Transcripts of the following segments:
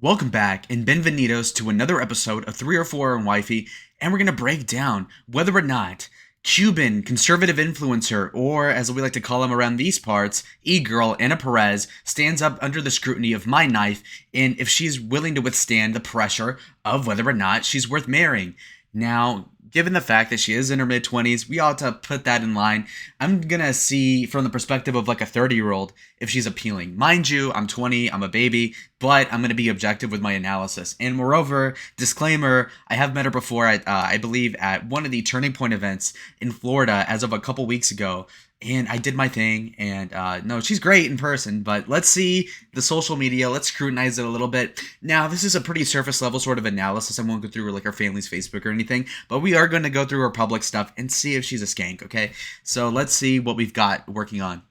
Welcome back and bienvenidos to another episode of 3 or 4 and Wifey, and we're going to break down whether or not Cuban conservative influencer, or as we like to call him around these parts, e-girl Anna Perez, stands up under the scrutiny of my knife, and if she's willing to withstand the pressure of whether or not she's worth marrying. Now, given the fact that she is in her mid 20s, we ought to put that in line. I'm gonna see from the perspective of like a 30-year-old if she's appealing. Mind you, I'm 20, I'm a baby, but I'm gonna be objective with my analysis. And moreover, disclaimer: I have met her before. I believe at one of the Turning Point events in Florida as of a couple weeks ago. And I did my thing, and no, she's great in person, but let's see the social media, let's scrutinize it a little bit. Now, this is a pretty surface level sort of analysis. I won't go through like her family's Facebook or anything, but we are going to go through her public stuff and see if she's a skank, okay? So let's see what we've got working on.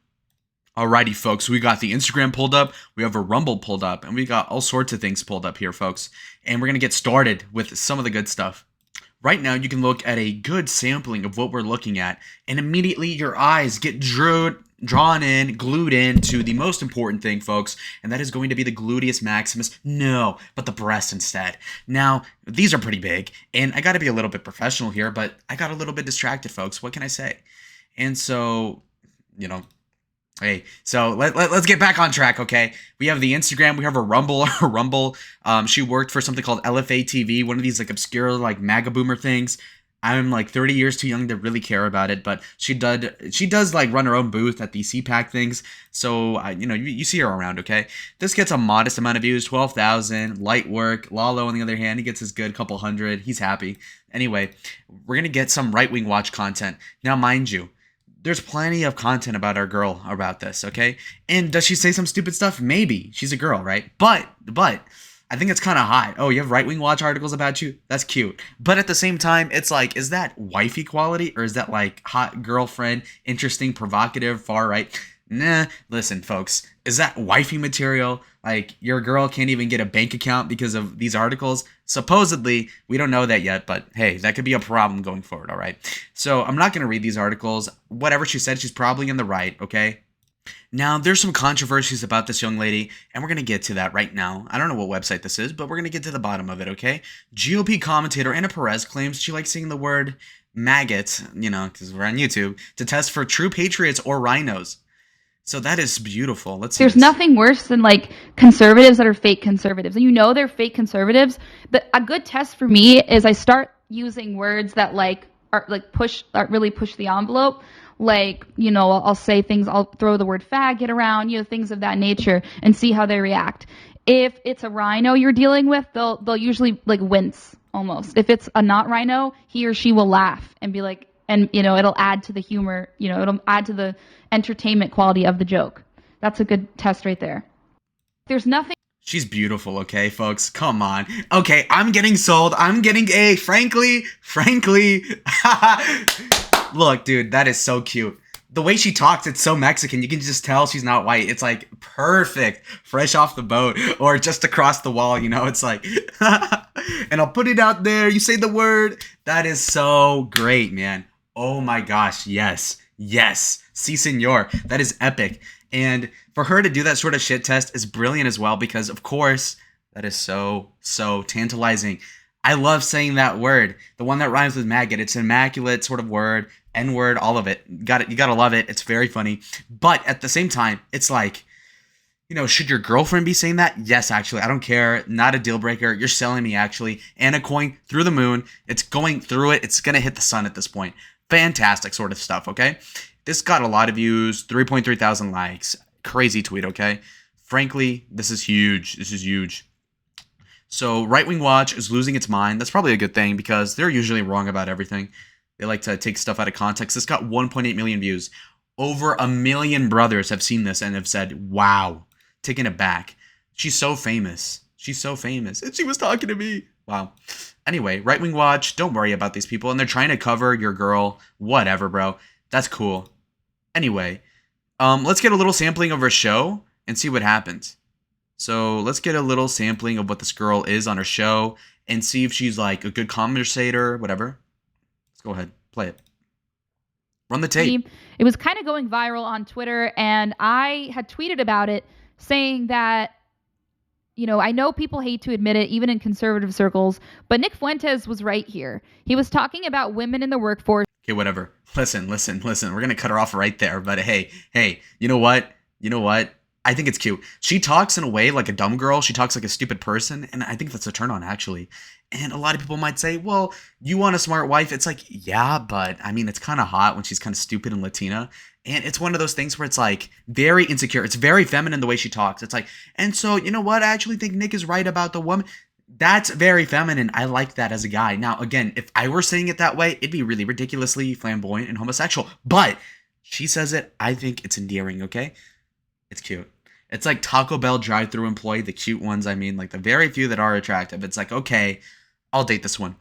Alrighty, folks, we got the Instagram pulled up, we have a Rumble pulled up, and we got all sorts of things pulled up here, folks. And we're going to get started with some of the good stuff. Right now, you can look at a good sampling of what we're looking at, and immediately your eyes get drawn in, glued in to the most important thing, folks, and that is going to be the gluteus maximus. No, but the breast instead. Now, these are pretty big, and I got to be a little bit professional here, but I got a little bit distracted, folks. What can I say? And so, you know, hey, so let's get back on track, okay? We have the Instagram, we have a Rumble, she worked for something called LFA TV, one of these like obscure like MAGA boomer things. I'm like 30 years too young to really care about it, but she does like run her own booth at the CPAC things, so you see her around, okay? This gets a modest amount of views, 12,000, light work. Lalo, on the other hand, he gets his good couple hundred, he's happy. Anyway, we're gonna get some right-wing watch content. Now, mind you, there's plenty of content about our girl about this, okay? And does she say some stupid stuff? Maybe. She's a girl, right? But I think it's kind of hot. Oh, you have right-wing watch articles about you? That's cute. But at the same time, it's like, is that wifey quality, or is that like hot girlfriend, interesting, provocative, far right? Nah, listen, folks. Is that wifey material? Like, your girl can't even get a bank account because of these articles? Supposedly, we don't know that yet, but hey, that could be a problem going forward, all right? So, I'm not going to read these articles. Whatever she said, she's probably in the right, okay? Now, there's some controversies about this young lady, and we're going to get to that right now. I don't know what website this is, but we're going to get to the bottom of it, okay? GOP commentator Anna Perez claims she likes saying the word maggot, because we're on YouTube, to test for true patriots or rhinos. So that is beautiful. Let's see There's this. nothing worse than like conservatives that are fake conservatives. And they're fake conservatives. But a good test for me is I start using words that really push the envelope. Like, I'll say things, I'll throw the word faggot around, things of that nature, and see how they react. If it's a rhino you're dealing with, they'll usually like wince almost. If it's a not rhino, he or she will laugh and be like, and it'll add to the humor, it'll add to the entertainment quality of the joke. That's a good test right there. There's nothing. She's beautiful, okay, folks? Come on. Okay, I'm getting sold. I'm getting a, frankly. Look, dude, that is so cute. The way she talks, it's so Mexican. You can just tell she's not white. It's like perfect, fresh off the boat, or just across the wall, it's like, and I'll put it out there. You say the word. That is so great, man. Oh my gosh, yes. Si, senor. That is epic. And for her to do that sort of shit test is brilliant as well, because of course, that is so tantalizing. I love saying that word. The one that rhymes with maggot. It's an immaculate sort of word. N-word, all of it. You gotta love it. It's very funny. But at the same time, it's like, should your girlfriend be saying that? Yes, actually. I don't care. Not a deal breaker. You're selling me, actually. Anna coin through the moon. It's going through it. It's gonna hit the sun at this point. Fantastic sort of stuff, okay? This got a lot of views, 3.3 thousand likes. Crazy tweet, okay? Frankly, this is huge. So, Right Wing Watch is losing its mind. That's probably a good thing, because they're usually wrong about everything. They like to take stuff out of context. This got 1.8 million views. Over 1 million brothers have seen this and have said, wow, taken it back. She's so famous. And she was talking to me. Wow. Anyway, Right Wing Watch, don't worry about these people. And they're trying to cover your girl. Whatever, bro. That's cool. Anyway, let's get a little sampling of her show and see what happens. So let's get a little sampling of what this girl is on her show and see if she's like a good conversator, whatever. Let's go ahead. Play it. Run the tape. It was kind of going viral on Twitter, and I had tweeted about it saying that, I know people hate to admit it, even in conservative circles, but Nick Fuentes was right here. He was talking about women in the workforce. Okay, whatever. Listen. We're gonna cut her off right there. But hey, you know what? I think it's cute. She talks in a way like a dumb girl. She talks like a stupid person, and I think that's a turn on, actually. And a lot of people might say, well, you want a smart wife. It's like, yeah, but I mean, it's kind of hot when she's kind of stupid and Latina. And it's one of those things where it's like very insecure. It's very feminine the way she talks. It's like, and so, you know what? I actually think Nick is right about the woman. That's very feminine. I like that as a guy. Now, again, if I were saying it that way, it'd be really ridiculously flamboyant and homosexual. But she says it. I think it's endearing, okay? It's cute. It's like Taco Bell drive-thru employee, the cute ones, I mean, like the very few that are attractive. It's like, okay, I'll date this one.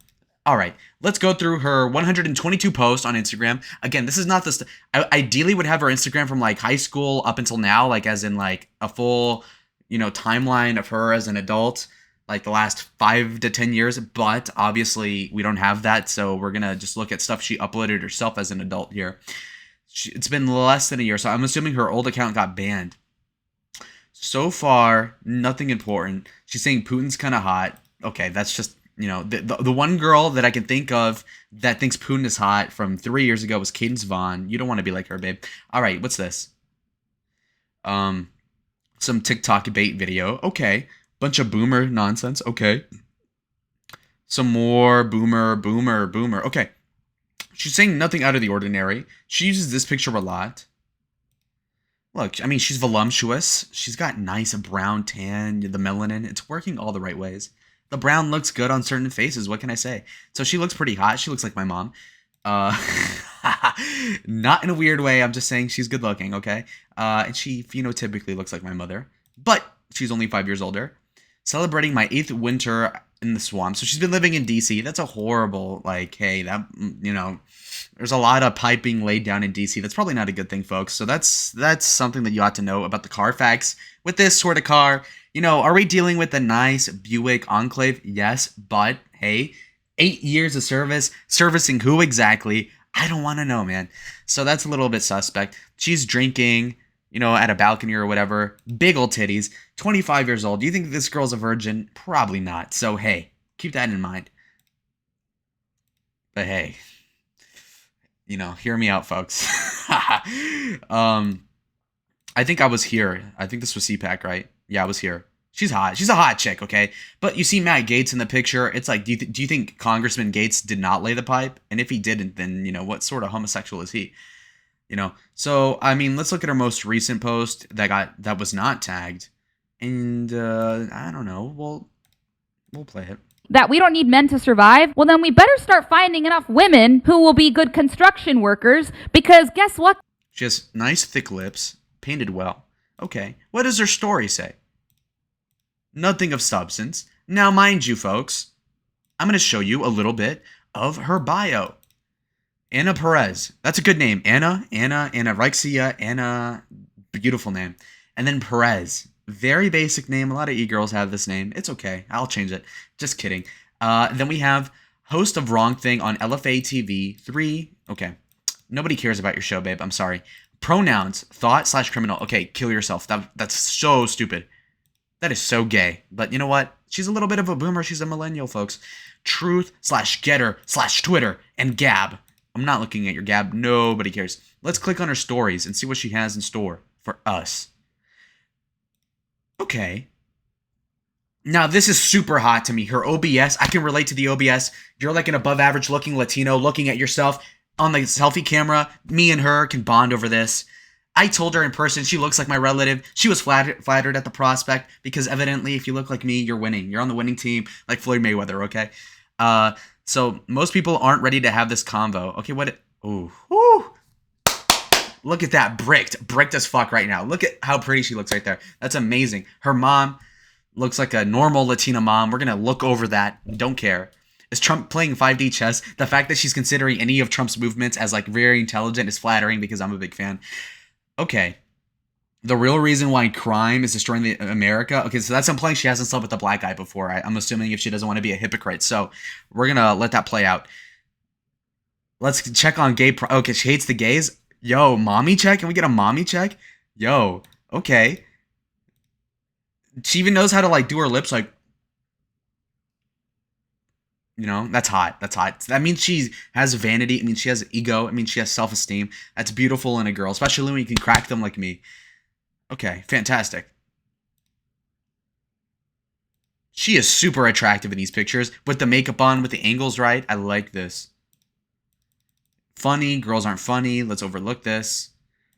All right, let's go through her 122 posts on Instagram. Again, this is not the... I ideally would have her Instagram from like high school up until now, like as in like a full, timeline of her as an adult, like the last 5 to 10 years. But obviously we don't have that, so we're going to just look at stuff she uploaded herself as an adult here. It's been less than a year, so I'm assuming her old account got banned. So far, nothing important. She's saying Putin's kind of hot. Okay, that's just, the one girl that I can think of that thinks Putin is hot from 3 years ago was Cadence Vaughn. You don't want to be like her, babe. All right, what's this? Some TikTok bait video. Okay. Bunch of boomer nonsense. Okay. Some more boomer. Okay. She's saying nothing out of the ordinary. She uses this picture a lot. Look, I mean, she's voluptuous. She's got nice brown tan, the melanin. It's working all the right ways. The brown looks good on certain faces. What can I say? So she looks pretty hot. She looks like my mom. Not in a weird way. I'm just saying she's good looking, okay? And she phenotypically looks like my mother. But she's only 5 years older. Celebrating my 8th winter in the swamp. So she's been living in DC. That's a horrible, hey, that, there's a lot of piping laid down in DC. That's probably not a good thing, folks. So that's something that you ought to know about the Carfax. With this sort of car, are we dealing with a nice Buick Enclave? Yes, but hey, 8 years of service, servicing who exactly? I don't want to know, man. So that's a little bit suspect. She's drinking, at a balcony or whatever. Big old titties. 25 years old. Do you think this girl's a virgin? Probably not. So hey, keep that in mind. But hey, hear me out, folks. I think I was here. I think this was CPAC, right? Yeah, I was here. She's hot. She's a hot chick, okay? But you see Matt Gaetz in the picture. It's like, do you think Congressman Gaetz did not lay the pipe? And if he didn't, then, what sort of homosexual is he? So, I mean, let's look at her most recent post that was not tagged. And, I don't know. We'll play it. That we don't need men to survive, well, then we better start finding enough women who will be good construction workers, because guess what? She has nice thick lips, painted well. Okay, what does her story say? Nothing of substance. Now, mind you, folks, I'm going to show you a little bit of her bio. Anna Perez. That's a good name. Anna Rexia, Anna, beautiful name. And then Perez. Very basic name. A lot of e-girls have this name. It's okay. I'll change it. Just kidding. Then we have host of Wrong Thing on LFA TV 3. Okay. Nobody cares about your show, babe. I'm sorry. Pronouns. Thought/criminal. Okay, kill yourself. That's so stupid. That is so gay. But you know what? She's a little bit of a boomer. She's a millennial, folks. Truth/Getter/Twitter and Gab. I'm not looking at your Gab. Nobody cares. Let's click on her stories and see what she has in store for us. Okay. Now, this is super hot to me. Her OBS, I can relate to the OBS. You're like an above average looking Latino looking at yourself on the selfie camera. Me and her can bond over this. I told her in person she looks like my relative. She was flattered at the prospect because evidently if you look like me, you're winning. You're on the winning team like Floyd Mayweather, okay? So most people aren't ready to have this convo. Okay, ooh. Look at that, bricked as fuck right now. Look at how pretty she looks right there. That's amazing. Her mom looks like a normal Latina mom. We're going to look over that. Don't care. Is Trump playing 5D chess? The fact that she's considering any of Trump's movements as very intelligent is flattering because I'm a big fan. Okay. The real reason why crime is destroying America. Okay, so that's implying she hasn't slept with a black guy before. I'm assuming if she doesn't want to be a hypocrite. So we're going to let that play out. Let's check on gay. Okay, she hates the gays. Yo, mommy check? Can we get a mommy check? Yo, okay. She even knows how to like do her lips like, that's hot. That's hot. That means she has vanity. It means she has ego. It means she has self-esteem. That's beautiful in a girl, especially when you can crack them like me. Okay, fantastic. She is super attractive in these pictures with the makeup on, with the angles right. I like this. Funny. Girls aren't funny. Let's overlook this.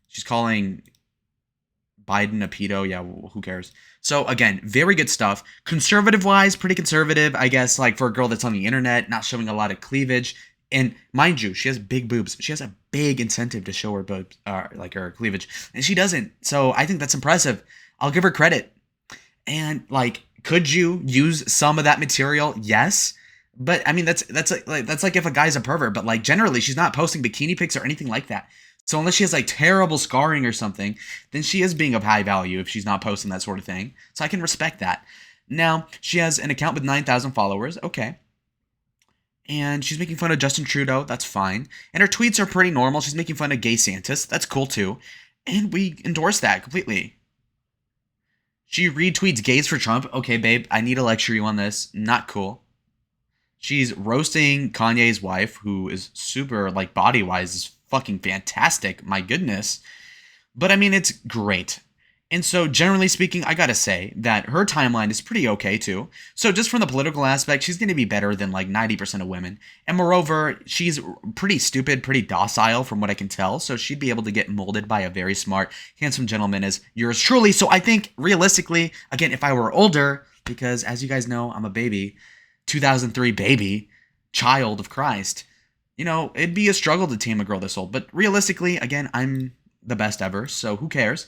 She's calling Biden a pedo. Yeah, who cares? So again, very good stuff. Conservative wise, pretty conservative, I guess, like for a girl that's on the internet, not showing a lot of cleavage. And mind you, she has big boobs. She has a big incentive to show her boobs, like her cleavage, and she doesn't. So I think that's impressive. I'll give her credit. And like, could you use some of that material? Yes. But I mean, that's like if a guy's a pervert. But like generally, she's not posting bikini pics or anything like that. So unless she has like terrible scarring or something, then she is being of high value if she's not posting that sort of thing. So I can respect that. Now she has an account with 9,000 followers. Okay. And she's making fun of Justin Trudeau. That's fine. And her tweets are pretty normal. She's making fun of gay Santas. That's cool too. And we endorse that completely. She retweets gays for Trump. Okay, babe, I need to lecture you on this. Not cool. She's roasting Kanye's wife, who is super, like, body-wise, is fucking fantastic. My goodness. But, I mean, it's great. And so, generally speaking, I gotta say that her timeline is pretty okay, too. So, just from the political aspect, she's gonna be better than, like, 90% of women. And moreover, she's pretty stupid, pretty docile, from what I can tell. So, she'd be able to get molded by a very smart, handsome gentleman as yours truly. So, I think, realistically, again, if I were older, because, as you guys know, I'm a baby, 2003 baby, child of Christ, it'd be a struggle to tame a girl this old. But realistically, again, I'm the best ever, so who cares?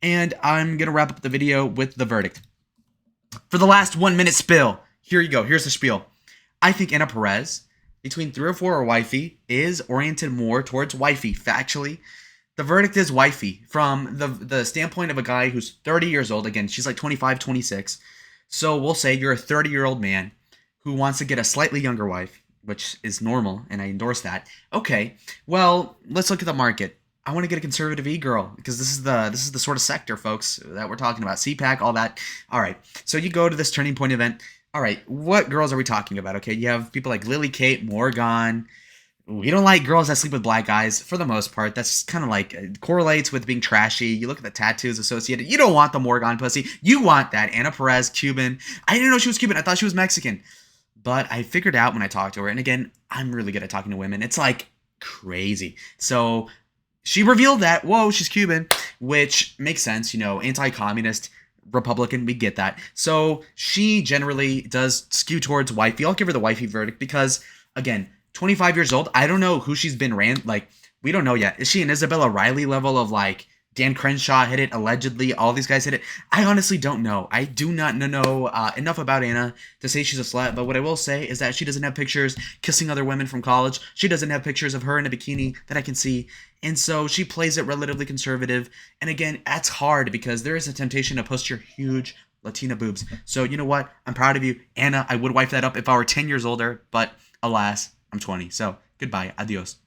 And I'm going to wrap up the video with the verdict. For the last 1 minute spill, here you go. Here's the spiel. I think Anna Perez, between 3 or 4 or Wifey, is oriented more towards Wifey, factually. The verdict is Wifey, from the standpoint of a guy who's 30 years old. Again, she's like 25, 26. So we'll say you're a 30-year-old man who wants to get a slightly younger wife, which is normal, and I endorse that. Okay, well, let's look at the market. I want to get a conservative e-girl because this is the sort of sector, folks, that we're talking about. CPAC, all that. All right. So you go to this Turning Point event. All right. What girls are we talking about? Okay. You have people like Lily Kate, Morgan. We don't like girls that sleep with black guys for the most part. That's kind of like correlates with being trashy. You look at the tattoos associated. You don't want the Morgan pussy. You want that Anna Perez, Cuban. I didn't know she was Cuban. I thought she was Mexican. But I figured out when I talked to her. And again, I'm really good at talking to women. It's like crazy. So she revealed that, whoa, she's Cuban, which makes sense, anti-communist Republican, we get that. So she generally does skew towards Wifey. I'll give her the Wifey verdict because, again, 25 years old. I don't know who she's been we don't know yet. Is she an Isabella Riley level of like Dan Crenshaw hit it, allegedly, all these guys hit it? I honestly don't know. I do not know enough about Anna to say she's a slut, but what I will say is that she doesn't have pictures kissing other women from college. She doesn't have pictures of her in a bikini that I can see, and so she plays it relatively conservative, and again, that's hard because there is a temptation to post your huge Latina boobs. So you know what? I'm proud of you, Anna. I would wife that up if I were 10 years older, but alas, I'm 20, so goodbye, adios.